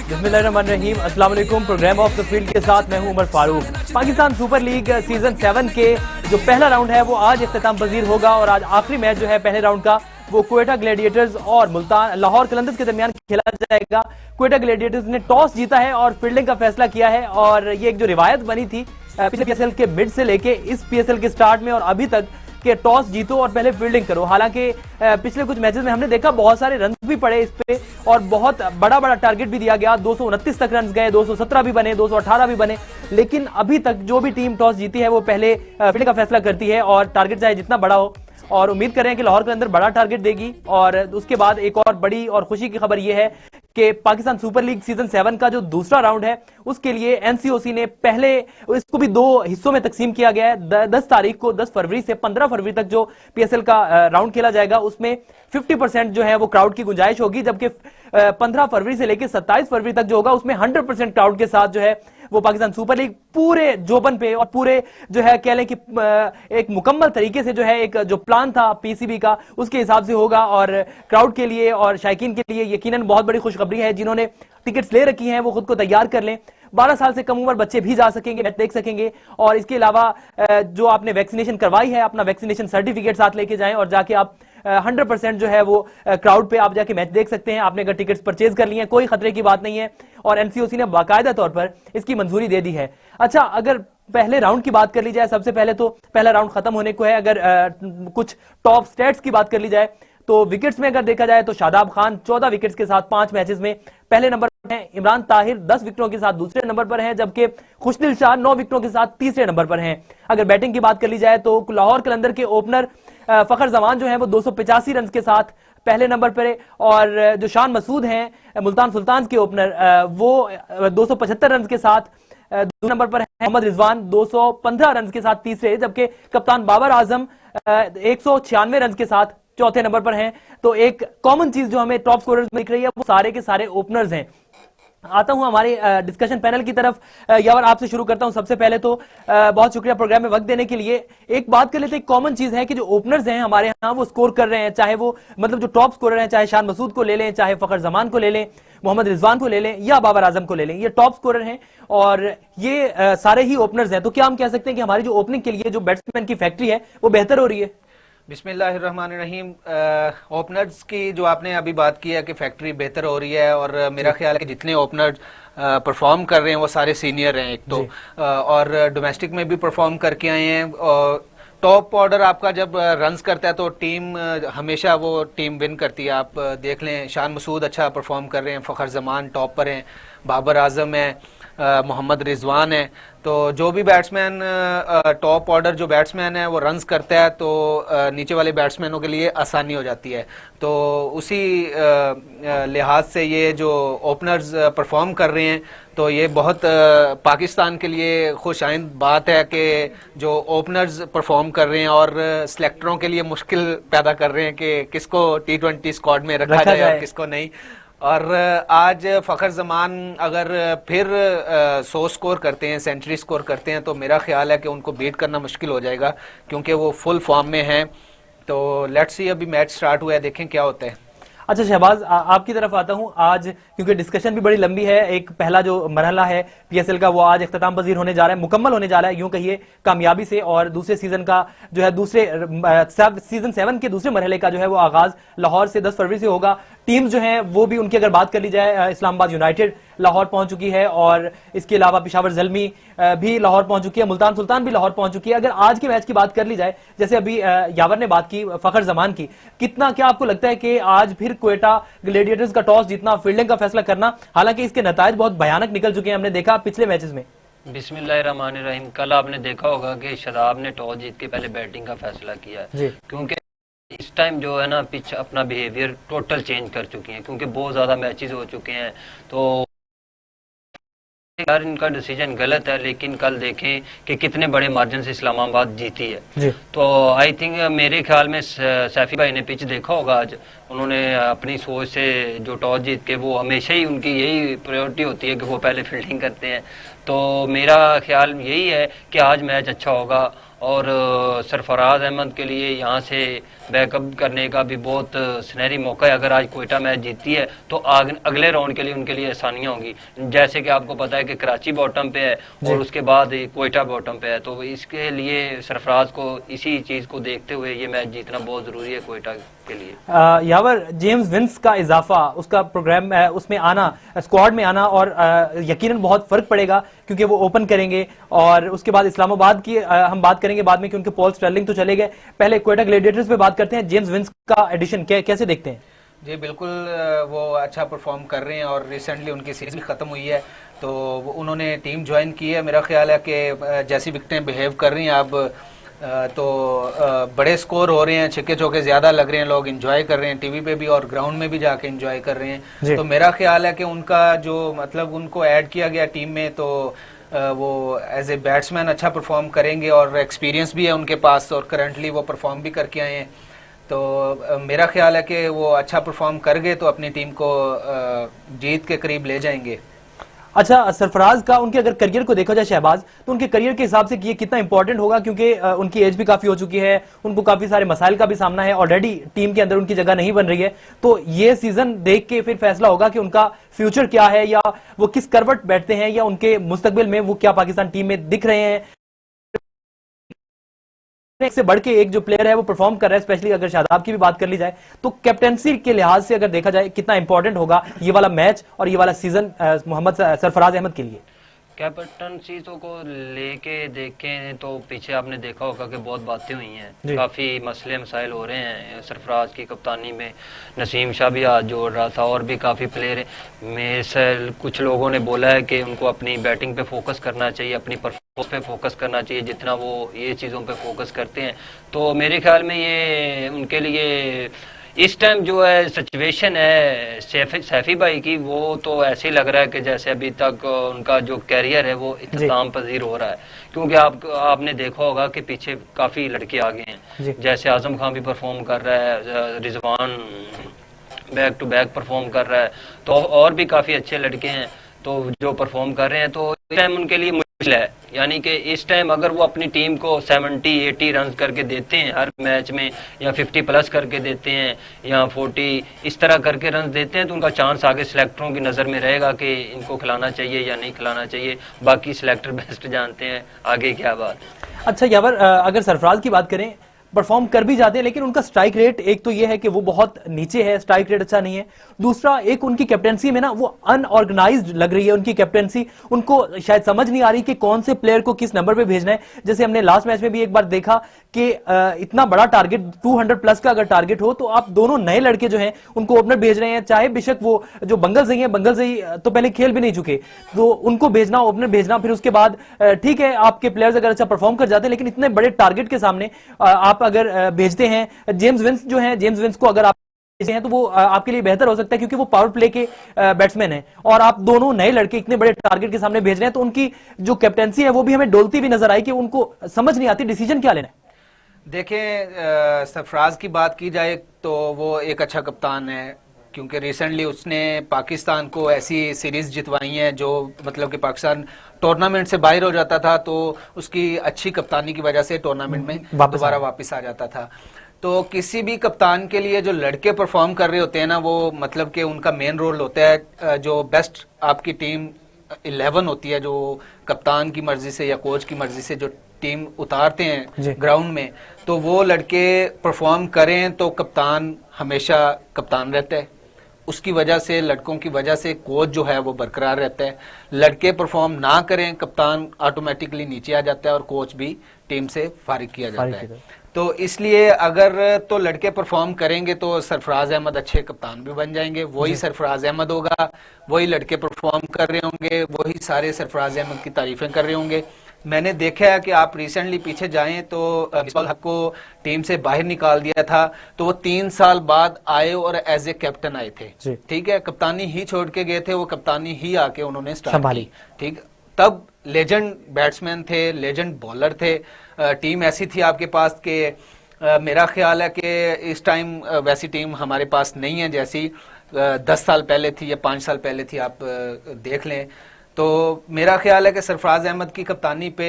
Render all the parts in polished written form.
बिस्मिल्लाहिर्रहमानिर्रहीम। अस्सलाम वालेकुम। प्रोग्राम ऑफ द फील्ड के साथ मैं हूं Umar Farooq. Pakistan super league season 7 के जो पहला राउंड है वो आज इख्तिताम पजीर होगा और आज आखिरी मैच जो है पहले राउंड का वो क्वेटा ग्लैडिएटर्स और मुल्तान लाहौर कलंदर्स के दरमियान खेला जाएगा। क्वेटा ग्लैडिएटर्स ने टॉस जीता है और फील्डिंग का फैसला किया है और ये एक जो रिवायत बनी थी पिछले पीएसएल के मिड से लेके इस पीएसएल के स्टार्ट में और अभी तक कि टॉस जीतो और पहले फील्डिंग करो। हालांकि पिछले कुछ मैचेस में हमने देखा बहुत सारे रन भी पड़े इस पे और बहुत बड़ा बड़ा टारगेट भी दिया गया। 229 तक रन गए, 217 भी बने, 218 भी बने, लेकिन अभी तक जो भी टीम टॉस जीती है वो पहले फील्डिंग का फैसला करती है और टारगेट चाहे जितना बड़ा हो। और उम्मीद कर रहे हैं कि लाहौर के अंदर बड़ा टारगेट देगी। और उसके बाद एक और बड़ी और खुशी की खबर यह है कि पाकिस्तान सुपर लीग सीजन 7 का जो दूसरा राउंड है उसके लिए एनसीओसी ने पहले इसको भी 2 हिस्सों में तकसीम किया गया है। 10 तारीख को 10 फरवरी से 15 फरवरी तक जो पीएसएल का राउंड खेला जाएगा उसमें 50% जो है वो क्राउड की गुंजाइश होगी, जबकि 15 फरवरी से लेकर 27 फरवरी तक जो होगा उसमें 100% क्राउड के साथ जो है वो पाकिस्तान सुपर लीग पूरे जोबन पे और पूरे जो है कह लें कि एक मुकम्मल तरीके से जो है एक जो प्लान था पीसीबी का उसके हिसाब से होगा। और क्राउड के लिए और शायकीन के लिए यकीनन बहुत बड़ी खुशखबरी है। जिन्होंने टिकट्स ले रखी हैं वो खुद को तैयार कर लें। 12 साल से कम उम्र बच्चे भी जा सकेंगे, मैच देख सकेंगे। और इसके अलावा जो आपने वैक्सीनेशन करवाई है अपना वैक्सीनेशन सर्टिफिकेट साथ लेके जाएं और जाके आप 100% जो है वो क्राउड पे आप जाके मैच देख सकते हैं। आपने अगर टिकट्स परचेज कर लिए हैं कोई खतरे की बात नहीं है और एनसीओसी ने बाकायदा तौर पर इसकी मंजूरी दे दी है। अच्छा, अगर पहले राउंड की बात कर ली जाए, सबसे पहले तो पहला राउंड खत्म होने को है। अगर कुछ टॉप स्टैट्स की बात कर ली जाए तो विकेट्स में अगर देखा जाए तो शादाब खान 14 विकेट्स के साथ 5 मैचेस में पहले नंबर पर हैं। इमरान ताहिर 10 विकेटों के साथ दूसरे नंबर पर हैं, जबकि खुशदिल शाह 9 विकेटों के साथ तीसरे नंबर पर हैं। अगर बैटिंग की बात कर ली जाए तो लाहौर कलंदर के ओपनर फखर जमान जो है वो 285 रन के साथ पहले नंबर पर है और जो शान मसूद हैं मुल्तान सुल्तान के ओपनर वो 275 रन के साथ दूसरे नंबर पर है। मोहम्मद रिजवान 215 रन के साथ तीसरे, जबकि कप्तान बाबर आजम 196 रन के साथ चौथे नंबर पर हैं। तो एक कॉमन चीज जो हमें टॉप स्कोरर्स में दिख रही है वो सारे के सारे ओपनर्स हैं। आता हूं हमारे डिस्कशन पैनल की तरफ। यावर आपसे शुरू करता हूं। सबसे पहले तो बहुत शुक्रिया प्रोग्राम में वक्त देने के लिए। एक बात कर लेते हैं, कॉमन चीज है कि जो ओपनर्स हैं हमारे यहाँ वो स्कोर कर रहे हैं, चाहे वो मतलब जो टॉप स्कोरर हैं, चाहे शान मसूद को ले लें, चाहे फखर जमान को ले लें, मोहम्मद रिजवान को ले लें या बाबर आजम को ले लें, ये टॉप स्कोरर हैं और ये सारे ही ओपनर्स हैं। तो क्या हम कह सकते हैं कि हमारी जो ओपनिंग के लिए जो बैट्समैन की फैक्ट्री है वो बेहतर हो रही है? बिस्मिल्लाहिर्रहमानिर्रहीम। ओपनर्स की जो आपने अभी बात की है कि फैक्ट्री बेहतर हो रही है और मेरा ख्याल है कि जितने ओपनर्स परफॉर्म कर रहे हैं वो सारे सीनियर हैं एक तो और डोमेस्टिक में भी परफॉर्म करके आए हैं। टॉप ऑर्डर आपका जब रन्स करता है तो टीम हमेशा वो टीम विन करती है। आप देख लें, शान मसूद अच्छा परफॉर्म कर रहे हैं, फखर जमान टॉप पर हैं, बाबर आजम है, मोहम्मद रिजवान है। तो जो भी बैट्समैन टॉप ऑर्डर जो बैट्समैन है वो रन्स करता है तो नीचे वाले बैट्समैनों के लिए आसानी हो जाती है। तो उसी लिहाज से ये जो ओपनर्स परफॉर्म कर रहे हैं तो ये बहुत पाकिस्तान के लिए खुश आइंद बात है कि जो ओपनर्स परफॉर्म कर रहे हैं और सिलेक्टरों के लिए मुश्किल पैदा कर रहे हैं कि किसको T20 स्क्वाड में रखा जाए और किसको नहीं। और आज फखर जमान अगर फिर 100 स्कोर करते हैं, सेंचुरी स्कोर करते हैं तो मेरा ख्याल है कि उनको बीट करना मुश्किल हो जाएगा क्योंकि वो फुल फॉर्म में हैं। तो लेट्स सी, अभी मैच स्टार्ट हुआ है, देखें क्या होता है। अच्छा शहबाज, आपकी तरफ आता हूं। आज क्योंकि डिस्कशन भी बड़ी लंबी है, एक पहला जो मरहला है पीएसएल का वो आज इख्तिताम पजीर होने जा रहा है, मुकम्मल होने जा रहा है यूं कहिए कामयाबी से। और दूसरे सीजन का जो है सीजन 7 के दूसरे मरहले का जो है वो आगाज लाहौर से 10 फरवरी से होगा। टीम जो है वो भी उनकी अगर बात कर ली जाए, इस्लामाबाद यूनाइटेड लाहौर पहुंच चुकी है और इसके अलावा पिशावर ज़ल्मी भी लाहौर पहुंच चुकी है, मुल्तान सुल्तान भी लाहौर पहुंच चुकी है। अगर आज के मैच की बात कर ली जाए, जैसे अभी यावर ने बात की फखर जमान की, कितना क्या आपको लगता है कि आज फिर क्वेटा ग्लैडिएटर्स का टॉस जीतना, फील्डिंग का फैसला करना, हालांकि इसके नतायज बहुत भयानक निकल चुके हैं, हमने देखा पिछले मैचेस में। बिस्मिल्लाहिर्रहमानिर्रहीम। कल आपने देखा होगा कि शादाब ने टॉस जीत के पहले बैटिंग का फैसला किया है क्योंकि इस टाइम जो है ना पिच अपना बिहेवियर टोटल चेंज कर चुकी है क्योंकि बहुत ज्यादा मैचेस हो चुके हैं। तो यार इनका डिसीजन गलत है, लेकिन कल देखें कि कितने बड़े मार्जिन से इस्लामाबाद जीती है। तो आई थिंक मेरे ख्याल में सैफी भाई ने पिच देखा होगा आज, उन्होंने अपनी सोच से जो टॉस जीत के, वो हमेशा ही उनकी यही प्रायोरिटी होती है कि वो पहले फील्डिंग करते हैं। तो मेरा ख्याल यही है कि आज मैच अच्छा होगा और सरफराज अहमद के लिए यहाँ से बैकअप करने का भी बहुत सुनहरी मौका है। अगर आज कोयटा मैच जीतती है तो अगले राउंड के लिए उनके लिए आसानियां होंगी। जैसे कि आपको पता है कि कराची बॉटम पे है और उसके बाद कोयटा बॉटम पे है, तो इसके लिए सरफराज को इसी चीज को देखते हुए ये मैच जीतना बहुत जरूरी है कोयटा के लिए। यावर, जेम्स विंस का इजाफा, उसका प्रोग्राम उसमें आना, स्क्वाड में आना, और यकीनन बहुत फर्क पड़ेगा क्योंकि वो ओपन करेंगे। और उसके बाद इस्लामाबाद की हम बात करेंगे बाद में क्योंकि पॉल स्टर्लिंग तो चले गए। पहले कोयटा ग्लैडिएटर्स पे बात करते हैं। जेम्स विंस का एडिशन कैसे देखते हैं? जी बिल्कुल, वो अच्छा परफॉर्म कर रहे हैं और रिसेंटली उनकी सीरीज भी खत्म हुई है, तो उन्होंने टीम ज्वाइन की है। मेरा ख्याल है कि जैसी विकेटें बिहेव कर रही हैं अब तो बड़े स्कोर हो रहे हैं, छक्के चौके ज्यादा लग रहे हैं, लोग एंजॉय कर रहे हैं टीवी पे भी और ग्राउंड में भी जाके एंजॉय कर रहे हैं। तो मेरा ख्याल है कि उनका जो मतलब उनको ऐड किया गया टीम में, तो वो एज ए बैट्समैन अच्छा परफॉर्म करेंगे और एक्सपीरियंस भी है उनके पास और करंटली वो परफॉर्म भी करके आए हैं। तो मेरा ख्याल है कि वो अच्छा परफॉर्म कर गए तो अपनी टीम को जीत के करीब ले जाएंगे। अच्छा, सरफराज का उनके अगर करियर को देखा जाए शहबाज, तो उनके करियर के हिसाब से ये कितना इंपॉर्टेंट होगा? क्योंकि उनकी एज भी काफी हो चुकी है, उनको काफी सारे मसाइल का भी सामना है, ऑलरेडी टीम के अंदर उनकी जगह नहीं बन रही है। तो ये सीजन देख के फिर फैसला होगा कि उनका फ्यूचर क्या है, या वो किस करवट बैठते हैं, या उनके मुस्तकबिल में वो क्या पाकिस्तान टीम में दिख रहे हैं। एक से बढ़ के एक जो प्लेयर है वो परफॉर्म कर रहा है, स्पेशली अगर शादाब की भी बात कर ली जाए तो कैप्टेंसी के लिहाज से अगर देखा जाए कितना इंपॉर्टेंट होगा ये वाला मैच और ये वाला सीजन मोहम्मद सरफराज अहमद के लिए? कैप्टनसी तो को लेके देखें तो पीछे आपने देखा होगा कि बहुत बातें हुई हैं, काफी मसले मसाइल हो रहे हैं सरफराज की कप्तानी में। नसीम शाह भी आज जोड़ रहा था और भी काफी प्लेयर में से कुछ लोगों ने बोला है कि उनको अपनी बैटिंग पे फोकस करना चाहिए, अपनी परफॉर्मेंस पे फोकस करना चाहिए। जितना वो ये चीजों पे फोकस करते हैं तो मेरे ख्याल में ये उनके लिए इस टाइम जो है सिचुएशन है सैफी भाई की, वो तो ऐसे ही लग रहा है कि जैसे अभी तक उनका जो कैरियर है वो इख्तिताम पजीर हो रहा है। क्योंकि आपने देखा होगा कि पीछे काफी लड़के आ गए हैं, जैसे आजम खान भी परफॉर्म कर रहा है, Rizwan back to back perform कर रहा है, तो और भी काफी अच्छे लड़के हैं तो जो परफॉर्म कर रहे हैं। तो इस टाइम उनके लिए मुश्किल है, यानी कि इस टाइम अगर वो अपनी टीम को 70-80 रन करके देते हैं हर मैच में, या 50 प्लस करके देते हैं, या 40 इस तरह करके रन देते हैं, तो उनका चांस आगे सिलेक्टरों की नज़र में रहेगा कि इनको खिलाना चाहिए या नहीं खिलाना चाहिए। बाकी सिलेक्टर बेस्ट जानते हैं आगे क्या बात। अच्छा यावर, अगर सरफराज की बात करें, परफॉर्म कर भी जाते हैं लेकिन उनका स्ट्राइक रेट एक तो ये है कि वो बहुत नीचे है, स्ट्राइक रेट अच्छा नहीं है। दूसरा, एक उनकी कैप्टेंसी में ना वो अनऑर्गेनाइज्ड लग रही है उनकी कैप्टेंसी। उनको शायद समझ नहीं आ रही कि कौन से प्लेयर को किस नंबर पे भेजना है। जैसे हमने लास्ट मैच में भी एक बार देखा कि इतना बड़ा टारगेट 200 प्लस का अगर टारगेट हो तो आप दोनों नए लड़के जो हैं उनको ओपनर भेज रहे हैं, चाहे बेशक वो जो बंगलजई है, बंगलजई तो पहले खेल भी नहीं चुके, तो उनको भेजना, ओपनर भेजना, फिर उसके बाद ठीक है आपके प्लेयर्स अगर अच्छा परफॉर्म कर जाते हैं लेकिन इतने बड़े टारगेट के सामने आप अगर भेजते हैं जेम्स विंस जो हैं, जेम्स विंस को अगर आप भेजते हैं तो वो आपके लिए बेहतर हो सकता है क्योंकि वो पावर प्ले के बैट्समैन हैं और आप दोनों नए लड़के इतने बड़े टारगेट के सामने भेज रहे हैं, तो उनकी जो कैप्टेंसी है वो भी हमें डोलती भी नजर आई कि उनको समझ नहीं आती डिसीजन क्या लेना है। देखें, सरफराज की बात की जाए तो वो एक अच्छा कप्तान है क्योंकि रिसेंटली उसने पाकिस्तान को ऐसी सीरीज जितवाई है जो मतलब कि पाकिस्तान टूर्नामेंट से बाहर हो जाता था तो उसकी अच्छी कप्तानी की वजह से टूर्नामेंट में दोबारा वापस आ जाता था। तो किसी भी कप्तान के लिए जो लड़के परफॉर्म कर रहे होते हैं ना, वो मतलब कि उनका मेन रोल होता है। जो बेस्ट आपकी टीम 11 होती है, जो कप्तान की मर्जी से या कोच की मर्जी से जो टीम उतारते हैं ग्राउंड में, तो वो लड़के परफॉर्म करें तो कप्तान हमेशा कप्तान रहता है। उसकी वजह से, लड़कों की वजह से कोच जो है वो बरकरार रहता है। लड़के परफॉर्म ना करें, कप्तान ऑटोमेटिकली नीचे आ जाता है और कोच भी टीम से फारिग किया जाता है। तो इसलिए अगर तो लड़के परफॉर्म करेंगे तो सरफराज अहमद अच्छे कप्तान भी बन जाएंगे। वही सरफराज अहमद होगा, वही लड़के परफॉर्म कर रहे होंगे, वही सारे सरफराज अहमद की तारीफें कर रहे होंगे। मैंने देखा है कि आप रिसेंटली पीछे जाएं तो मिसबाह हक को टीम से बाहर निकाल दिया था, तो वो 3 साल बाद आए और एज ए कैप्टन आए थे। ठीक है, कप्तानी ही छोड़ के गए थे, वो कप्तानी ही आके उन्होंने स्टार्ट की। ठीक, तब लेजेंड बैट्समैन थे, लेजेंड बॉलर थे, टीम ऐसी थी आपके पास कि मेरा ख्याल है कि इस टाइम वैसी टीम हमारे पास नहीं है जैसी 10 साल पहले थी या 5 साल पहले थी। आप देख लें तो मेरा ख्याल है कि सरफराज अहमद की कप्तानी पे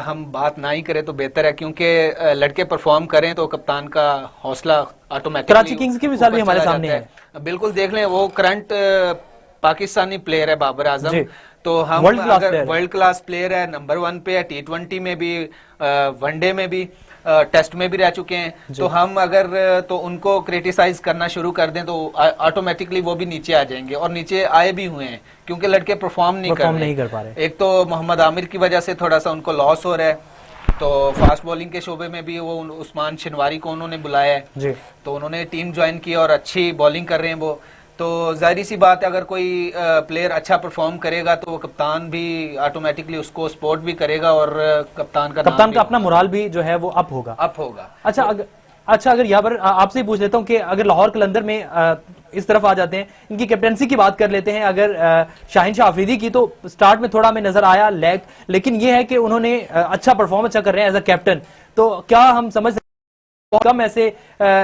हम बात ना ही करें तो बेहतर है, क्योंकि लड़के परफॉर्म करें तो कप्तान का हौसला ऑटोमेटिकली कराची किंग्स की मिसाल भी हमारे सामने है। बिल्कुल देख लें, वो करंट पाकिस्तानी प्लेयर है बाबर आजम, तो हम वर्ल्ड क्लास प्लेयर है, नंबर 1 पे है, T20 में भी, वनडे में भी, टेस्ट में भी रह चुके हैं। तो हम अगर तो उनको क्रिटिसाइज करना शुरू कर दें तो ऑटोमेटिकली वो भी नीचे आ जाएंगे, और नीचे आए भी हुए हैं क्योंकि लड़के परफॉर्म नहीं कर पा रहे। एक तो मोहम्मद आमिर की वजह से थोड़ा सा उनको लॉस हो रहा है, तो फास्ट बॉलिंग के शोबे में भी वो उस्मान शिनवारी को उन्होंने बुलाया है, तो उन्होंने टीम ज्वाइन की और अच्छी बॉलिंग कर रहे हैं वो। तो जाहिर सी बात है, अगर कोई प्लेयर अच्छा परफॉर्म करेगा तो कप्तान भी ऑटोमेटिकली उसको सपोर्ट भी करेगा, और कप्तान का अपना मोराल भी जो है वो अप होगा। अच्छा, अगर यहाँ पर आपसे पूछ लेता हूँ कि अगर लाहौर कलंदर में इस तरफ आ जाते हैं, इनकी कैप्टनसी की बात कर लेते हैं। अगर शाहीन शाह अफरीदी की तो स्टार्ट में थोड़ा हमें नजर आया लैग, लेकिन ये है कि उन्होंने अच्छा परफॉर्म कर रहे हैं एज अ कैप्टन। तो क्या हम समझ बहुत कम ऐसे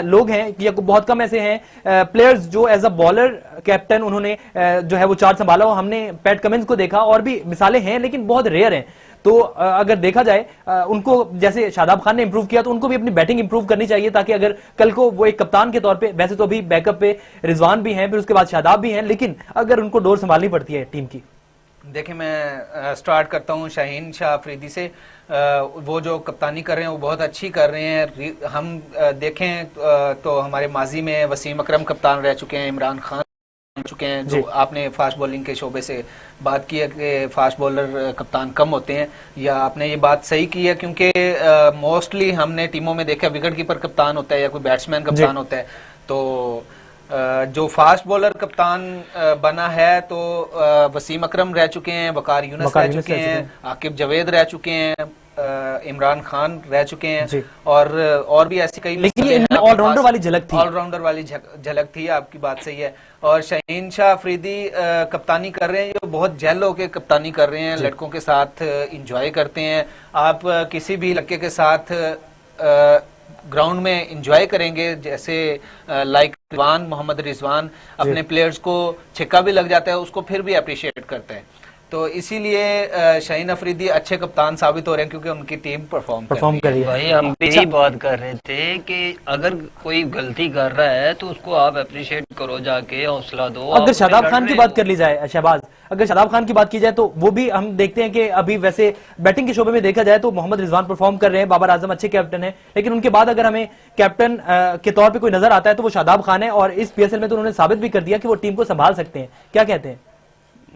लोग हैं या बहुत कम ऐसे हैं प्लेयर्स जो एज अ बॉलर कैप्टन उन्होंने जो है वो चार्ज संभाला हो। हमने पैट कमिंस को देखा, और भी मिसालें हैं लेकिन बहुत रेयर हैं। तो अगर देखा जाए उनको, जैसे शादाब खान ने इंप्रूव किया, तो उनको भी अपनी बैटिंग इंप्रूव करनी चाहिए, ताकि अगर कल को वो एक कप्तान के तौर पे, वैसे तो अभी बैकअप पे रिजवान भी हैं, फिर उसके बाद शादाब भी हैं, लेकिन अगर उनको डोर संभालनी पड़ती है टीम की। देखिए, मैं स्टार्ट करता हूँ शाहीन शाह अफरीदी से। वो जो कप्तानी कर रहे हैं वो बहुत अच्छी कर रहे हैं। हम देखें तो हमारे माजी में वसीम अकरम कप्तान रह चुके हैं, इमरान खान रह चुके हैं। जो आपने फास्ट बॉलिंग के शोबे से बात की है कि फास्ट बॉलर कप्तान कम होते हैं, या आपने ये बात सही की है, क्योंकि मोस्टली हमने टीमों में देखा विकेट कीपर कप्तान होता है या कोई बैट्समैन कप्तान होता है। तो जो फास्ट बॉलर कप्तान बना है तो वसीम अकरम रह चुके हैं, वकार यूनुस रह चुके हैं, आकिब जावेद रह चुके हैं, इमरान खान रह चुके हैं, और भी ऐसी कई, लेकिन ऑलराउंडर वाली झलक थी। आपकी बात सही है। और शाहीन शाह अफरीदी कप्तानी कर रहे हैं, ये बहुत जेल होके कप्तानी कर रहे हैं, लड़कों के साथ इंजॉय करते हैं। आप किसी भी लड़के के साथ ग्राउंड में एंजॉय करेंगे, जैसे लाइक मोहम्मद रिजवान अपने प्लेयर्स को छिक्का भी लग जाता है, उसको फिर भी अप्रिशिएट करते हैं। तो इसीलिए शाहीन अफरीदी अच्छे कप्तान साबित हो रहे हैं, क्योंकि उनकी टीम परफॉर्म कर रही है। भाई, हम भी यही बात कर रहे थे कि अगर कोई गलती कर रहा है तो उसको आप अप्रिशिएट करो, जाके हौसला दो। अगर शादाब खान की बात कर ली जाए, शहबाज, अगर शादाब खान की बात की जाए तो वो भी हम देखते हैं कि अभी वैसे बैटिंग के शोबे में देखा जाए तो मोहम्मद रिजवान परफॉर्म कर रहे हैं, बाबर आजम अच्छे कैप्टन है, लेकिन उनके बाद अगर हमें कैप्टन के तौर पे कोई नजर आता है तो वो शादाब खान है, और इस PSL में तो उन्होंने साबित भी कर दिया कि वो टीम को संभाल सकते हैं। क्या कहते हैं?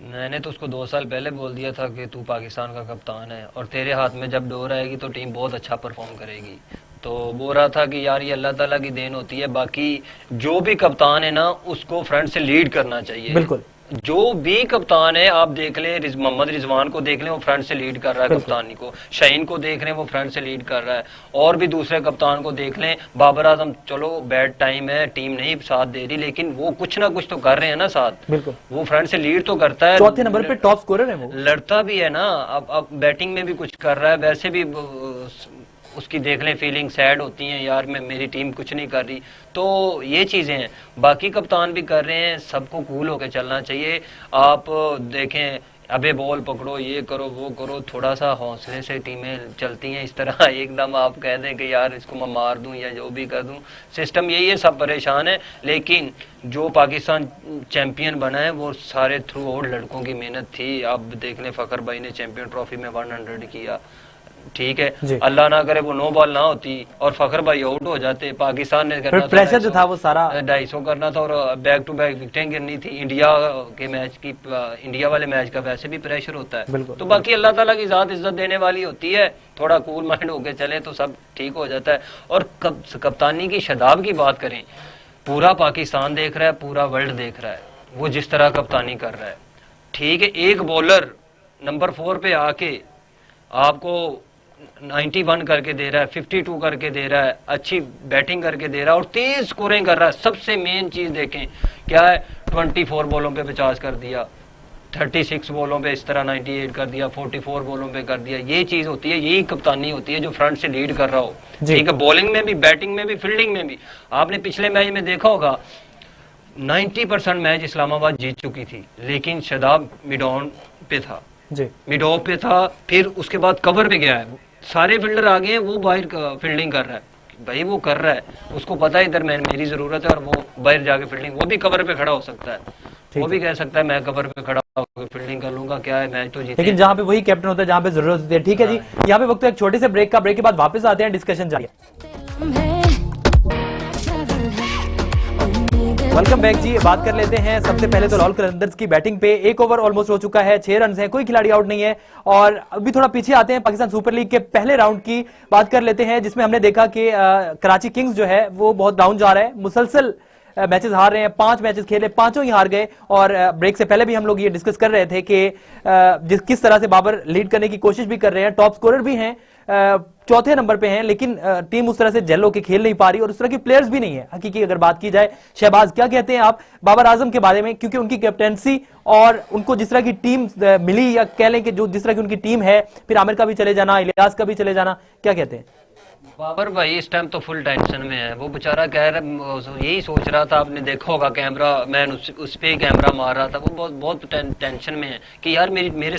मैंने तो उसको 2 साल पहले बोल दिया था कि तू पाकिस्तान का कप्तान है, और तेरे हाथ में जब डोर आएगी तो टीम बहुत अच्छा परफॉर्म करेगी। तो बोल रहा था कि यार ये अल्लाह ताला की देन होती है, बाकी जो भी कप्तान है ना उसको फ्रंट से लीड करना चाहिए। बिल्कुल, जो भी कप्तान है, आप देख लें, मोहम्मद रिजवान को देख लें, वो फ्रंट से लीड कर रहा है कप्तानी को, शाहीन को देख लें वो फ्रंट से लीड कर रहा है, और भी दूसरे कप्तान को देख लें, बाबर आजम, चलो बैड टाइम है, टीम नहीं साथ दे रही, लेकिन वो कुछ ना कुछ तो कर रहे हैं ना साथ। बिल्कुल, वो फ्रंट से लीड तो करता है, चौथे नंबर पे टॉप स्कोरर है, वो लड़ता भी है ना। अब बैटिंग में भी कुछ कर रहा है, वैसे भी उसकी देख लें फीलिंग सैड होती है, यार मेरी टीम कुछ नहीं कर रही। तो ये चीजें हैं, बाकी कप्तान भी कर रहे हैं, सबको कूल होकर चलना चाहिए। आप देखें, अबे बॉल पकड़ो, ये करो वो करो, थोड़ा सा हौसले से टीमें चलती हैं। इस तरह एकदम आप कह दें कि यार इसको मैं मार दूं या जो भी कर दूं, सिस्टम यही है, सब परेशान है। लेकिन जो पाकिस्तान चैंपियन बना है वो सारे थ्रू आउट लड़कों की मेहनत थी। आप देख लें, फखर भाई ने चैंपियन ट्रॉफी में 100 किया, ठीक है, अल्लाह ना करे वो 9 बॉल ना होती और फखर भाई आउट हो जाते, पाकिस्तान ने करना था, प्रेशर जो था वो सारा 250 करना था, और बैक टू बैक विकेटें गिरनी थी। इंडिया के मैच की, इंडिया वाले मैच का वैसे भी प्रेशर होता है। तो बाकी अल्लाह ताला की जात इज्जत देने वाली होती है, थोड़ा कूल माइंड होके चले तो सब ठीक हो जाता है। और कप्तानी की शादाब की बात करें, पूरा पाकिस्तान देख रहा है, पूरा वर्ल्ड देख रहा है वो जिस तरह कप्तानी कर रहा है, ठीक है। एक बॉलर नंबर 4 पे आके आपको 91 करके दे रहा है, 52 करके दे रहा है, अच्छी बैटिंग करके दे रहा है, और तेज स्कोरिंग कर रहा है। सबसे मेन चीज देखें क्या है, 24 बॉलों पे 50 कर दिया, 36 बॉलों पे इस तरह 98 कर दिया, 44 बॉलों पे कर दिया। ये चीज होती है, यही कप्तानी होती है जो फ्रंट से लीड कर रहा हो, ठीक है, बॉलिंग में भी, बैटिंग में भी, फील्डिंग में भी। आपने पिछले मैच में देखा होगा, 90% मैच इस्लामाबाद जीत चुकी थी, लेकिन शादाब मिड ऑन पे था जी, मिड ऑफ पे था, फिर उसके बाद कवर पे गया है, सारे फील्डर आ गए हैं, वो बाहर फील्डिंग कर रहा है, भाई वो कर रहा है, उसको पता है इधर मेरी जरूरत है, और वो बाहर जाके फील्डिंग, वो भी कवर पे खड़ा हो सकता है, वो भी कह सकता है मैं कवर पे खड़ा होकर फील्डिंग कर लूंगा, क्या है मैच तो जीते। लेकिन जहां पे वही कैप्टन होता है जहां पे जरूरत होती है। ठीक है जी, यहाँ पे वक्त एक छोटे से ब्रेक का, ब्रेक के बाद वापस आते हैं, डिस्कशन जारी है। वेलकम बैक जी। बात कर लेते हैं सबसे पहले तो रॉयल कलंदर्स की बैटिंग पे। एक ओवर ऑलमोस्ट हो चुका है, 6 रन है, कोई खिलाड़ी आउट नहीं है। और अभी थोड़ा पीछे आते हैं, पाकिस्तान सुपर लीग के पहले राउंड की बात कर लेते हैं, जिसमें हमने देखा कि कराची किंग्स जो है वो बहुत डाउन जा रहा है, मुसलसल मैचेस हार रहे हैं, 5 मैचेस खेले, 5 ही हार गए। और ब्रेक से पहले भी हम लोग ये डिस्कस कर रहे थे कि किस तरह से बाबर लीड करने की कोशिश भी कर रहे हैं, टॉप स्कोरर भी हैं, चौथे नंबर पे हैं, लेकिन टीम उस तरह से जेल होके खेल नहीं पा रही और उस तरह के प्लेयर्स भी नहीं है हकीकी। अगर बात की जाए, शहबाज क्या कहते हैं आप बाबर आजम के बारे में, क्योंकि उनकी कैप्टेंसी और उनको जिस तरह की टीम मिली, या कह लें कि जो जिस तरह की उनकी टीम है, फिर आमिर का भी चले जाना, इलियास का भी चले जाना, क्या कहते हैं? बाबर भाई इस टाइम तो फुल टेंशन में है, वो बेचारा कह रहा, यही सोच रहा था, आपने देखा होगा कैमरा मैन उस पे कैमरा मार रहा था, वो बहुत टेंशन में है कि यार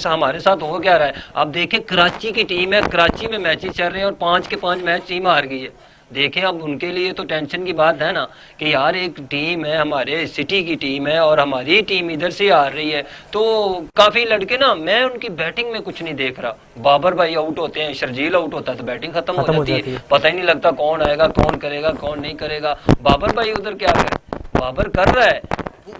हमारे साथ हो क्या रहा है। आप देखें कराची की टीम है, कराची में मैचेस चल रहे हैं और 5 के 5 मैच टीम हार गई है। देखें अब उनके लिए तो टेंशन की बात है ना, कि यार एक टीम है, हमारे सिटी की टीम है और हमारी टीम इधर से आ रही है। तो काफी लड़के ना, मैं उनकी बैटिंग में कुछ नहीं देख रहा। बाबर भाई आउट होते हैं, शर्जील आउट होता है तो बैटिंग खत्म हो जाती है, पता ही नहीं लगता कौन आएगा, कौन करेगा, कौन नहीं करेगा। बाबर भाई उधर क्या करे, बाबर कर रहा है,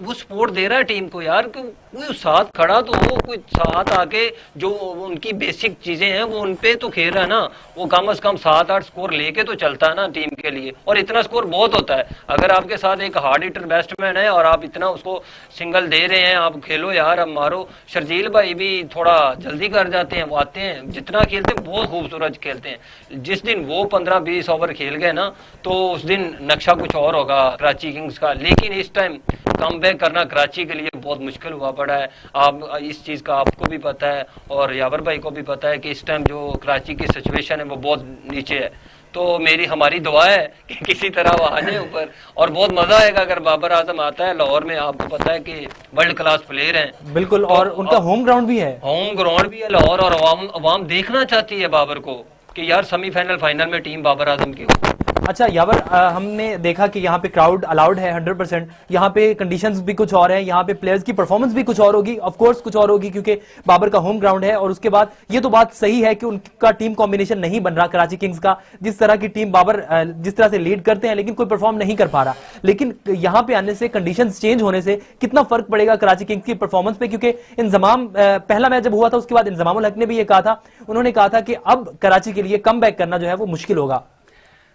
वो सपोर्ट दे रहा है टीम को यार, कोई साथ खड़ा तो हो, कोई साथ आके जो उनकी बेसिक चीजें हैं वो उनपे तो खेल रहा है ना, वो कम से कम 7-8 स्कोर लेके तो चलता है ना टीम के लिए, और इतना स्कोर बहुत होता है। अगर आपके साथ एक हार्ड हिटर बैट्समैन है और आप इतना उसको सिंगल दे रहे हैं, आप खेलो यार, अब मारो। शर्जील भाई भी थोड़ा जल्दी कर जाते हैं, वो आते हैं, जितना खेलते हैं बहुत खूबसूरत खेलते हैं। जिस दिन वो 15-20 ओवर खेल गए ना, तो उस दिन नक्शा कुछ और होगा कराची किंग्स का। लेकिन इस टाइम कमबैक करना कराची के लिए बहुत मुश्किल हुआ पड़ा है। आप इस चीज का आपको भी पता है और यावर भाई को भी पता है कि इस टाइम जो कराची की सिचुएशन है वो बहुत नीचे है। तो हमारी दुआ है कि किसी तरह वो आ जाए ऊपर, और बहुत मजा आएगा अगर बाबर आजम आता है लाहौर में। आपको पता है कि वर्ल्ड क्लास प्लेयर हैं बिल्कुल, और उनका होम ग्राउंड भी है, लाहौर, और अवाम देखना चाहती है बाबर को कि यार सेमीफाइनल फाइनल में टीम बाबर आजम की हो। अच्छा यावर, हमने देखा कि यहाँ पे क्राउड अलाउड है 100%, यहाँ पे कंडीशंस भी कुछ और हैं, यहाँ पे प्लेयर्स की परफॉर्मेंस भी कुछ और होगी, ऑफ कोर्स कुछ और होगी, क्योंकि बाबर का होम ग्राउंड है। और उसके बाद ये तो बात सही है कि उनका टीम कॉम्बिनेशन नहीं बन रहा कराची किंग्स का, जिस तरह की टीम बाबर जिस तरह से लीड करते हैं, लेकिन कोई परफॉर्म नहीं कर पा रहा। लेकिन यहाँ पे आने से, कंडीशंस चेंज होने से कितना फर्क पड़ेगा कराची किंग्स की परफॉर्मेंस पे? क्योंकि इंजमाम पहला मैच जब हुआ था, उसके बाद इंजमाम उल हक ने भी ये कहा था, उन्होंने कहा था कि अब कराची के लिए कम बैक करना जो है वो मुश्किल होगा।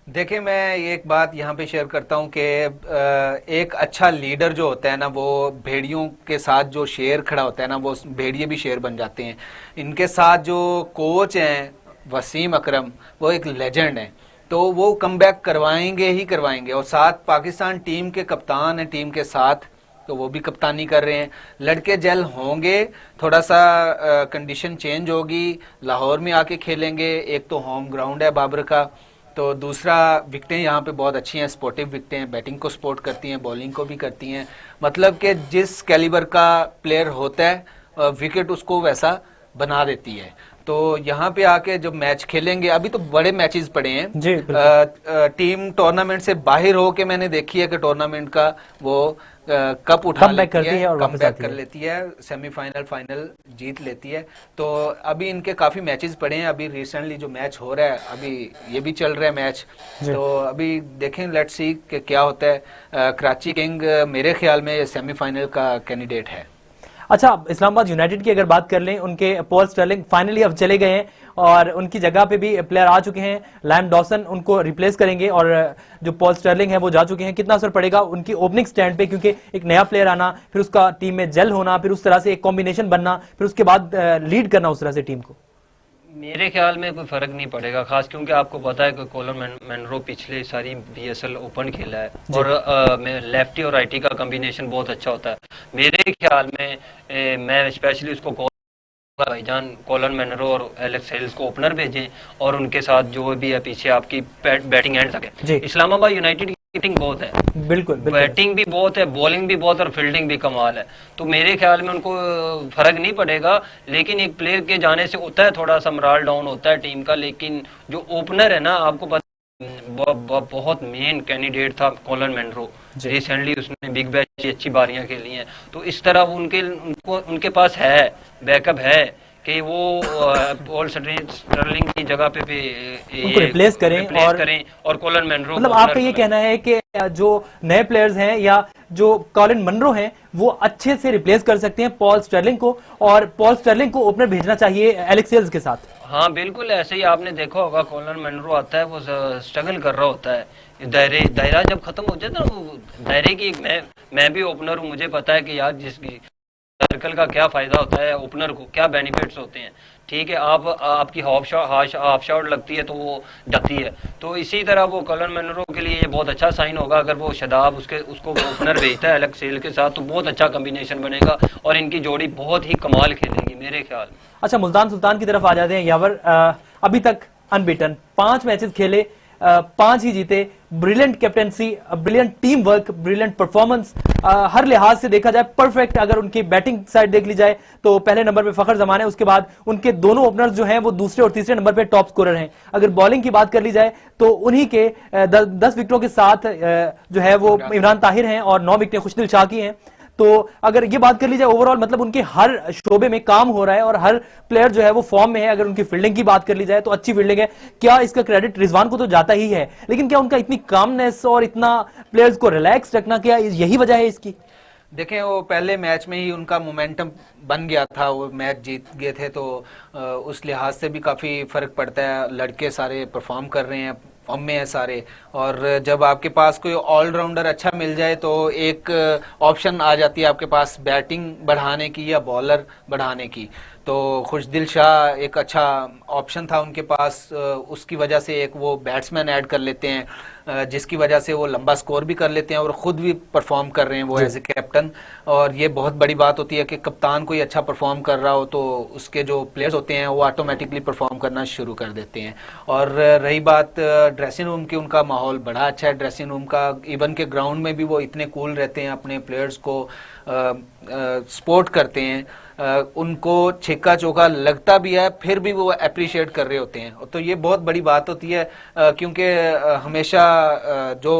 देखिए, मैं एक बात यहाँ पे शेयर करता हूँ कि एक अच्छा लीडर जो होता है ना, वो भेड़ियों के साथ जो शेर खड़ा होता है ना, वो भेड़िए भी शेर बन जाते हैं। इनके साथ जो कोच हैं वसीम अकरम, वो एक लेजेंड है, तो वो कमबैक करवाएंगे ही करवाएंगे। और साथ पाकिस्तान टीम के कप्तान हैं टीम के साथ, तो वो भी कप्तानी कर रहे हैं। लड़के जेल होंगे, थोड़ा सा कंडीशन चेंज होगी, लाहौर में आके खेलेंगे। एक तो होम ग्राउंड है बाबर का, तो दूसरा विकेटें यहाँ पे बहुत अच्छी हैं, स्पोर्टिव विकेटें हैं, बैटिंग को सपोर्ट करती हैं, बॉलिंग को भी करती हैं। मतलब कि जिस कैलिबर का प्लेयर होता है विकेट उसको वैसा बना देती है। तो यहाँ पे आके जब मैच खेलेंगे, अभी तो बड़े मैचेस पड़े हैं जी, टीम टूर्नामेंट से बाहर हो के मैंने देखी है कि टूर्नामेंट का वो कप उठा लेती है और कम बैक कर लेती है, सेमीफाइनल फाइनल जीत लेती है। तो अभी इनके काफी मैचेस पड़े हैं, अभी रिसेंटली जो मैच हो रहा है, अभी ये भी चल रहा है मैच, तो अभी देखें, लेट्स सी कि क्या होता है। कराची किंग मेरे ख्याल में सेमीफाइनल का कैंडिडेट है। अच्छा, इस्लामाबाद यूनाइटेड की अगर बात कर लें, उनके पॉल स्टर्लिंग फाइनली अब चले गए हैं और उनकी जगह पे भी प्लेयर आ चुके हैं, लाइम डॉसन उनको रिप्लेस करेंगे, और जो पॉल स्टर्लिंग है वो जा चुके हैं। कितना असर पड़ेगा उनकी ओपनिंग स्टैंड पे? क्योंकि एक नया प्लेयर आना, फिर उसका टीम में जेल होना, फिर उस तरह से एक कॉम्बिनेशन बनना, फिर उसके बाद लीड करना उस तरह से टीम को। मेरे ख्याल में कोई फर्क नहीं पड़ेगा खास, क्योंकि आपको पता है कि कॉलन मनरो पिछले सारी बीएसएल ओपन खेला है और लेफ्टी और राइटी का कॉम्बिनेशन बहुत अच्छा होता है। मेरे ख्याल में मैं स्पेशली उसको भाईजान कॉलन मनरो और एलेक्स हेल्स को ओपनर भेजें और उनके साथ जो भी है पीछे आपकी बैटिंग एंड सके। इस्लामाबाद यूनाइटेड हिटिंग बहुत है, बिल्कुल बैटिंग भी बहुत है, बॉलिंग भी बहुत और फील्डिंग भी कमाल है। तो मेरे ख्याल में उनको फर्क नहीं पड़ेगा, लेकिन एक प्लेयर के जाने से होता है थोड़ा सा मोरल डाउन होता है टीम का। लेकिन जो ओपनर है ना, आपको पता बहुत मेन कैंडिडेट था कॉलन मैनरो, रिसेंटली उसने बिग बैश की अच्छी बारियां खेली हैं। तो इस तरह उनके पास है बैकअप है कि वो पॉल स्टर्लिंग की जगह पे भी उनको रिप्लेस करें और कॉलन मैनरो, मतलब आपका ये कहना है कि जो नए प्लेयर्स हैं या जो कॉलिन मनरो हैं वो अच्छे से रिप्लेस कर सकते हैं पॉल स्टर्लिंग को, और पॉल स्टर्लिंग को ओपनर भेजना चाहिए एलेक्स सेल्स के साथ। हाँ बिल्कुल, ऐसे ही आपने देखा होगा कॉलन मैनरो आता है, वो स्ट्रगल कर रहा होता है। दायरा जब खत्म हो जाता है ना, वो दायरे की मैं भी ओपनर हूँ, मुझे पता है कि यार जिसकी सर्कल का क्या फायदा होता है, ओपनर को क्या बेनिफिट्स होते हैं। ठीक है, आपकी हाफ शॉट लगती है तो वो जाती है। तो इसी तरह वो कॉलन मैनरो के लिए ये बहुत अच्छा साइन होगा अगर वो शदाब उसको ओपनर भेजता है एलेक्स सेल के साथ, तो बहुत अच्छा कॉम्बिनेशन बनेगा और इनकी जोड़ी बहुत ही कमाल खेलेगी मेरे ख्याल में। अच्छा, मुल्तान सुल्तान की तरफ आ जाते हैं। यावर अभी तक अनबीटन, 5 मैचेस खेले, 5 ही जीते। Brilliant captaincy, brilliant team work, brilliant performance, हर लिहाज से देखा जाए परफेक्ट। अगर उनकी बैटिंग साइड देख ली जाए तो पहले नंबर पे फखर जमान है, उसके बाद उनके दोनों ओपनर्स जो हैं वो दूसरे और तीसरे नंबर पे टॉप स्कोरर हैं। अगर बॉलिंग की बात कर ली जाए तो उन्हीं के 10 विकेटों के साथ जो है वो इमरान ताहिर हैं और 9 विकेटें खुशदिल शाह की हैं। तो अगर ये बात कर ली जाए ओवरऑल, मतलब उनके हर शोबे में काम हो रहा है और हर प्लेयर जो है वो फॉर्म में है। अगर उनकी फील्डिंग की बात कर ली जाए तो अच्छी फील्डिंग है। क्या इसका क्रेडिट रिजवान को तो जाता ही है, लेकिन क्या उनका इतनी कामनेस और इतना प्लेयर्स को रिलैक्स रखना, क्या यही वजह है इसकी? देखें, वो पहले मैच में ही उनका मोमेंटम बन गया था, वो मैच जीत गए थे, तो उस लिहाज से भी काफ़ी फ़र्क पड़ता है। लड़के सारे परफॉर्म कर रहे हैं, फॉर्म में है सारे, और जब आपके पास कोई ऑलराउंडर अच्छा मिल जाए तो एक ऑप्शन आ जाती है आपके पास बैटिंग बढ़ाने की या बॉलर बढ़ाने की। तो खुशदिल शाह एक अच्छा ऑप्शन था उनके पास, उसकी वजह से एक वो बैट्समैन ऐड कर लेते हैं जिसकी वजह से वो लंबा स्कोर भी कर लेते हैं और ख़ुद भी परफॉर्म कर रहे हैं वो एज ए कैप्टन। और ये बहुत बड़ी बात होती है कि कप्तान कोई अच्छा परफॉर्म कर रहा हो तो उसके जो प्लेयर्स होते हैं वो ऑटोमेटिकली परफॉर्म करना शुरू कर देते हैं। और रही बात ड्रेसिंग रूम की, उनका माहौल बड़ा अच्छा है ड्रेसिंग रूम का। इवन के ग्राउंड में भी वो इतने कूल रहते हैं, अपने प्लेयर्स को सपोर्ट करते हैं। उनको छक्का चौका लगता भी है फिर भी वो अप्रिशिएट कर रहे होते हैं। तो ये बहुत बड़ी बात होती है क्योंकि हमेशा जो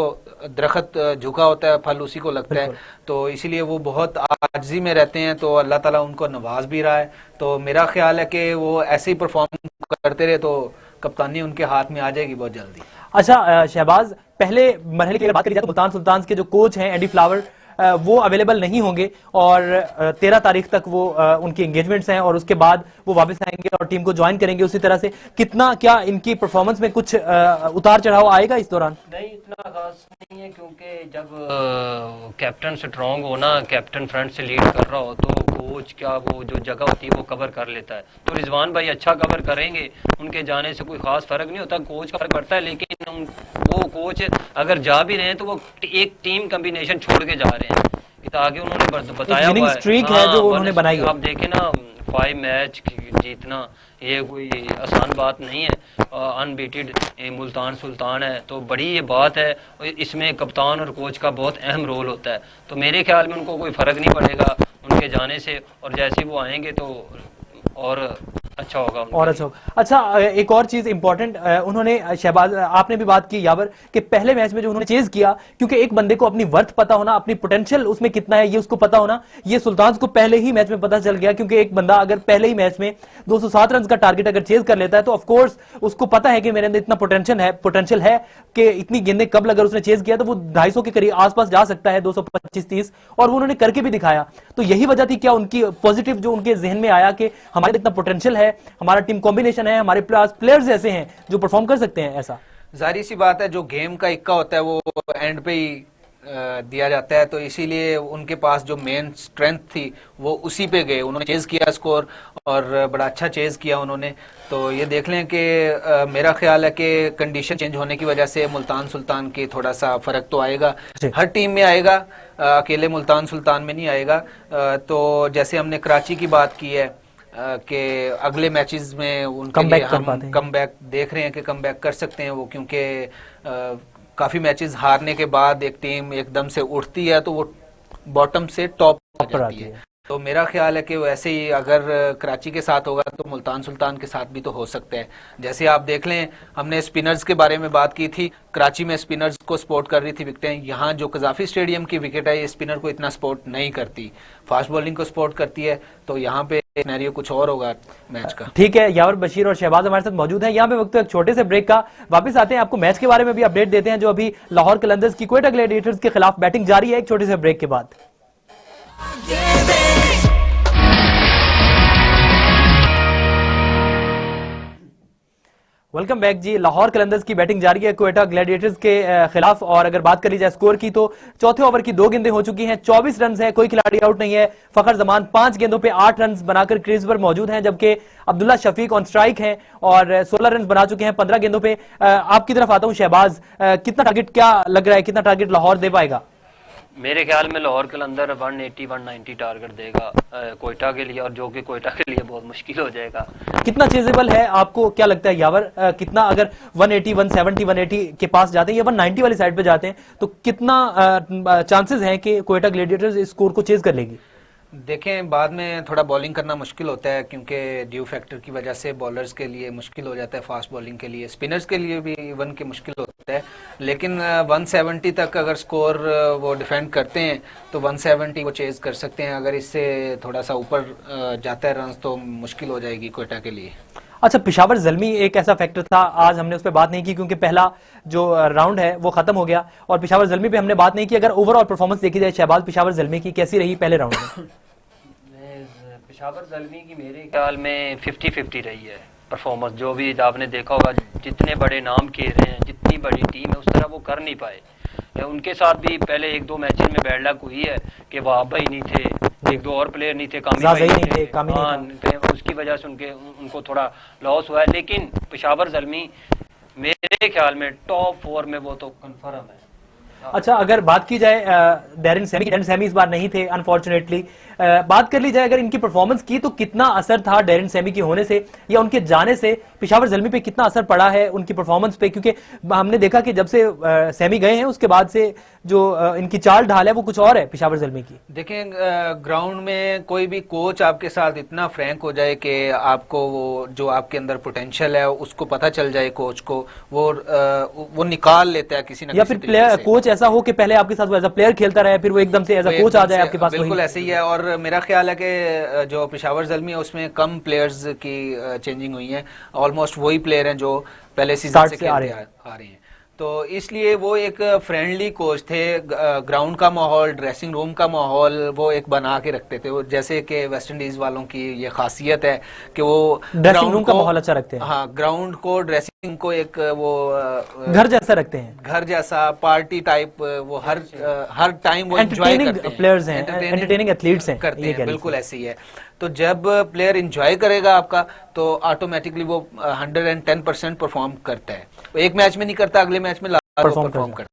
दरख्त झुका होता है फल उसी को लगता है। तो इसीलिए वो बहुत आजिज़ी में रहते हैं, तो अल्लाह ताला उनको नवाज भी रहा है। तो मेरा ख्याल है कि वो ऐसे ही परफॉर्म करते रहे तो कप्तानी उनके हाथ में आ जाएगी बहुत जल्दी। अच्छा शहबाज, पहले मरहले की बात करी जाए तो मुल्तान सुल्तान के जो कोच हैं एडी फ्लावर, वो अवेलेबल नहीं होंगे और 13 तारीख तक वो उनकी एंगेजमेंट्स हैं और उसके बाद वो वापस आएंगे और टीम को ज्वाइन करेंगे। उसी तरह से कितना क्या इनकी परफॉर्मेंस में कुछ उतार चढ़ाव आएगा इस दौरान? नहीं, इतना खास नहीं है, क्योंकि जब कैप्टन स्ट्रांग हो ना, कैप्टन फ्रंट से लीड कर रहा हो, तो कोच क्या वो जो जगह होती है वो कवर कर लेता है। तो रिजवान भाई अच्छा कवर करेंगे, उनके जाने से कोई खास फर्क नहीं होता, कोच का फर्क पड़ता है। लेकिन वो कोच अगर जा भी रहे हैं तो वो एक टीम कॉम्बिनेशन छोड़ के जा रहे हैं। आगे उन्होंने बताया हुआ है, स्ट्रीक है जो उन्होंने बनाई है। आप देखें ना, 5 मैच जीतना ये कोई आसान बात नहीं है। अनबीटेड मुल्तान सुल्तान है, तो बड़ी ये बात है। इसमें कप्तान और कोच का बहुत अहम रोल होता है। तो मेरे ख्याल में उनको कोई फर्क नहीं पड़ेगा उनके जाने से, और जैसे वो आएंगे तो और अच्छा होगा और अच्छा होगा। अच्छा, एक और चीज इंपॉर्टेंट, उन्होंने शहबाज आपने भी बात की यावर कि पहले मैच में जो उन्होंने चेज किया, क्योंकि एक बंदे को अपनी वर्थ पता होना, अपनी पोटेंशियल उसमें कितना है ये उसको पता होना, ये सुल्तान को पहले ही मैच में पता चल गया। क्योंकि एक बंदा अगर पहले ही मैच में 207 रन का टारगेट अगर चेज कर लेता है तो ऑफकोर्स उसको पता है कि मेरे अंदर इतना पोटेंशियल है कि इतनी गेंदें कब अगर उसने चेज किया तो वो 250 के करीब आसपास जा सकता है, 225-30, और वो उन्होंने करके भी दिखाया। तो यही वजह थी क्या उनकी पॉजिटिव जो उनके जहन में आया कि हमारे इतना पोटेंशियल है, हमारा टीम कॉम्बिनेशन है, हमारे प्लेयर्स ऐसे हैं जो परफॉर्म कर सकते हैं। ऐसा जाहिर सी बात है, जो गेम का इक्का होता है वो एंड पे ही दिया जाता है। तो इसीलिए उनके पास जो मेन स्ट्रेंथ थी वो उसी पे गए, उन्होंने चेज किया स्कोर और बड़ा अच्छा चेज किया उन्होंने। तो ये देख लें कि मेरा ख्याल है कि कंडीशन चेंज होने की वजह से मुल्तान सुल्तान की थोड़ा सा फर्क तो आएगा, हर टीम में आएगा, अकेले मुल्तान सुल्तान में नहीं आएगा। तो जैसे हमने कराची की बात की है कि अगले मैचेस में उनके लिए हम कमबैक देख रहे हैं कि कमबैक कर सकते हैं वो, क्योंकि काफी मैचेस हारने के बाद एक टीम एकदम से उठती है तो वो बॉटम से टॉप पर जाती है। तो मेरा ख्याल है कि वैसे ही अगर कराची के साथ होगा तो मुल्तान सुल्तान के साथ भी तो हो सकता है। जैसे आप देख लें, हमने स्पिनर्स के बारे में बात की थी, कराची में स्पिनर्स को सपोर्ट कर रही थी विकेटें। यहाँ जो कजाफी स्टेडियम की विकेट है ये स्पिनर को इतना सपोर्ट नहीं करती, फास्ट बॉलिंग को सपोर्ट करती है। तो यहाँ पे सिनेरियो कुछ और होगा मैच का। ठीक है, यावर बशीर और शहबाज हमारे साथ मौजूद हैं। यहाँ पे वक्त एक छोटे से ब्रेक का, वापस आते हैं, आपको मैच के बारे में भी अपडेट देते हैं जो अभी लाहौर कलंदर्स की क्वेटा ग्लैडिएटर्स के खिलाफ बैटिंग जारी है एक छोटे से ब्रेक के बाद। वेलकम बैक जी। लाहौर कलंदर्स की बैटिंग जारी है क्वेटा ग्लैडिएटर्स के खिलाफ, और अगर बात कर ली जाए स्कोर की तो चौथे ओवर की 2 गेंदें हो चुकी हैं, 24 रन है, कोई खिलाड़ी आउट नहीं है। फखर जमान 5 गेंदों पे 8 रन बनाकर क्रीज पर मौजूद हैं, जबकि अब्दुल्ला शफीक ऑन स्ट्राइक हैं और 16 रन बना चुके हैं 15 गेंदों पे। आपकी तरफ आता हूं शहबाज, कितना टारगेट क्या लग रहा है, कितना टारगेट लाहौर दे पाएगा? मेरे ख्याल में लाहौर के अंदर 180-190 टारगेट देगा कोयटा के लिए, और जो कि कोयटा के लिए बहुत मुश्किल हो जाएगा। कितना चेजेबल है, आपको क्या लगता है यावर? कितना अगर 180, 170, 180 के पास जाते हैं या 190 वाली साइड पे जाते हैं तो कितना चांसेस हैं कि कोयटा ग्लैडिएटर्स इस स्कोर को चेज कर लेगी? देखें, बाद में थोड़ा बॉलिंग करना मुश्किल होता है क्योंकि ड्यू फैक्टर की वजह से बॉलर्स के लिए मुश्किल हो जाता है, फास्ट बॉलिंग के लिए, स्पिनर्स के लिए भी इवन के मुश्किल होता है। लेकिन 170 तक अगर स्कोर वो डिफेंड करते हैं तो 170 वो चेज कर सकते हैं। अगर इससे थोड़ा सा ऊपर जाता है रन तो मुश्किल हो जाएगी कोयटा के लिए। अच्छा, पेशावर ज़ल्मी एक ऐसा फैक्टर था, आज हमने उस पर बात नहीं की क्योंकि पहला जो राउंड है वो खत्म हो गया, और पेशावर ज़ल्मी पे हमने बात नहीं की। अगर ओवरऑल परफॉर्मेंस देखी जाए शहबाज, पेशावर ज़ल्मी की कैसी रही पहले राउंड में? पेशावर ज़ल्मी की मेरे ख्याल में 50-50 रही है परफॉर्मेंस। जो भी आपने देखा होगा, जितने बड़े नाम खेल रहे हैं, जितनी बड़ी टीम है, उस तरह वो कर नहीं पाए। उनके साथ भी पहले 1-2 मैचेस में बैड लक हुई है कि वहाब भाई नहीं थे, 1-2 और प्लेयर नहीं थे, कामी भाई नहीं थे, उसकी वजह से उनको थोड़ा लॉस हुआ है। लेकिन पेशावर ज़ल्मी मेरे ख्याल में टॉप 4 में वो तो कंफर्म है। अच्छा, अगर बात की जाए डैरिन सैमी इस बार नहीं थे अनफॉर्चुनेटली, बात कर ली जाए अगर इनकी परफॉर्मेंस की तो कितना असर था डैरिन सैमी के होने से या उनके जाने से पेशावर ज़ल्मी पे कितना असर पड़ा है उनकी परफॉर्मेंस पे? क्योंकि हमने देखा कि जब से सैमी गए हैं उसके बाद से जो इनकी चाल ढाल है वो कुछ और है पेशावर ज़ल्मी की। देखें, ग्राउंड में कोई भी कोच आपके साथ इतना फ्रैंक हो जाए कि आपको वो जो आपके अंदर पोटेंशियल है उसको पता चल जाए, कोच को वो निकाल लेता है किसी न या फिर प्लेयर कोच ऐसा हो कि पहले आपके साथ वो एज अ प्लेयर खेलता रहे, फिर वो एकदम से एज अ कोच आ जाए आपके पास। बिल्कुल ऐसे ही है, और मेरा ख्याल है कि जो पेशावर ज़ल्मी है उसमें कम प्लेयर्स की चेंजिंग हुई है, ऑलमोस्ट वही प्लेयर हैं जो पहले सीजन से आ रहे हैं। तो इसलिए वो एक फ्रेंडली कोच थे, ग्राउंड का माहौल, ड्रेसिंग रूम का माहौल वो एक बना के रखते थे। वो जैसे कि वेस्ट इंडीज वालों की ये खासियत है कि वो ड्रेसिंग रूम का माहौल अच्छा रखते हैं। हाँ, ग्राउंड को, ड्रेसिंग को एक वो घर जैसा रखते हैं, घर जैसा पार्टी टाइप, वो हर टाइम वो एंजॉय करते हैं, प्लेयर्स हैं, एंटरटेनिंग एथलीट्स हैं, करते हैं, बिल्कुल ऐसे ही है। तो जब प्लेयर एंजॉय करेगा आपका तो ऑटोमेटिकली वो 110% परफॉर्म करता है। एक मैच में नहीं करता, अगले मैच में परफॉर्म करता है।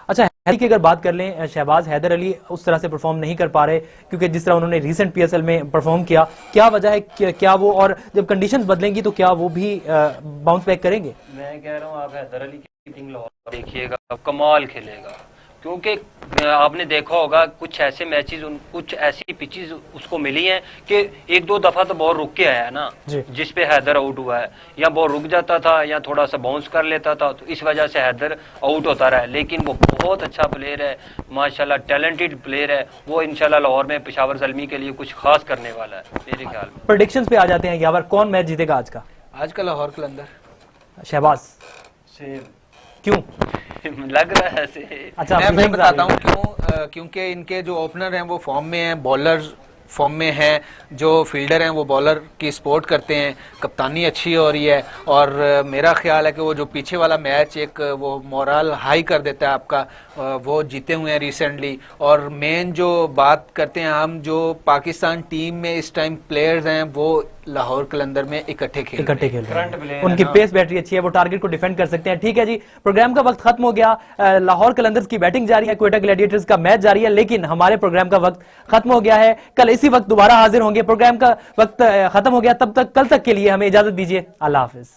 अच्छा, हैदर की अगर बात कर लें, शहबाज, हैदर अली उस तरह से परफॉर्म नहीं कर पा रहे क्योंकि जिस तरह उन्होंने रीसेंट पीएसएल में परफॉर्म किया, क्या वजह है, क्या वो, और जब कंडीशंस बदलेंगी तो क्या वो भी बाउंस बैक करेंगे? मैं कह रहा हूँ आप हैदर अली की बैटिंग लाहौर देखिएगा, कमाल खेलेगा, क्योंकि आपने देखा होगा कुछ ऐसे मैचेस, कुछ ऐसी पिचेस उसको मिली हैं कि 1-2 दफा तो बॉल रुक के आया है ना, जिस पे हैदर आउट हुआ है, या बॉल रुक जाता था या थोड़ा सा बाउंस कर लेता था, तो इस वजह से हैदर आउट होता रहा है। लेकिन वो बहुत अच्छा प्लेयर है, माशाल्लाह टैलेंटेड प्लेयर है, वो इंशाल्लाह लाहौर में पेशावर ज़ल्मी के लिए कुछ खास करने वाला है मेरे ख्याल में। प्रेडिक्शंस पे आ जाते हैं यावर, कौन मैच जीतेगा आज का? आज का लाहौर कलंदर। शहबाज, क्यों लग रहा है ऐसे? अच्छा, मैं बताता हूँ क्यों। क्योंकि इनके जो ओपनर हैं वो फॉर्म में हैं, बॉलर फॉर्म में हैं, जो फील्डर हैं वो बॉलर की सपोर्ट करते हैं, कप्तानी अच्छी हो रही है, और मेरा ख्याल है कि वो जो पीछे वाला मैच एक वो मोरल हाई कर देता है आपका, वो जीते हुए हैं रिसेंटली। और मेन जो बात करते हैं हम, जो पाकिस्तान टीम में इस टाइम प्लेयर्स हैं वो लाहौर कलंदर में इकट्ठे खेल रहे हैं, उनकी पेस बैटरी अच्छी है, वो टारगेट को डिफेंड कर सकते हैं। ठीक है जी, प्रोग्राम का वक्त खत्म हो गया, लाहौर कलंदर्स की बैटिंग जारी है, क्वेटा ग्लैडिएटर्स का मैच जारी है, लेकिन हमारे प्रोग्राम का वक्त खत्म हो गया है। कल इसी वक्त दोबारा हाजिर होंगे, प्रोग्राम का वक्त खत्म हो गया, तब तक कल तक के लिए हमें इजाजत दीजिए, अल्लाह हाफिज।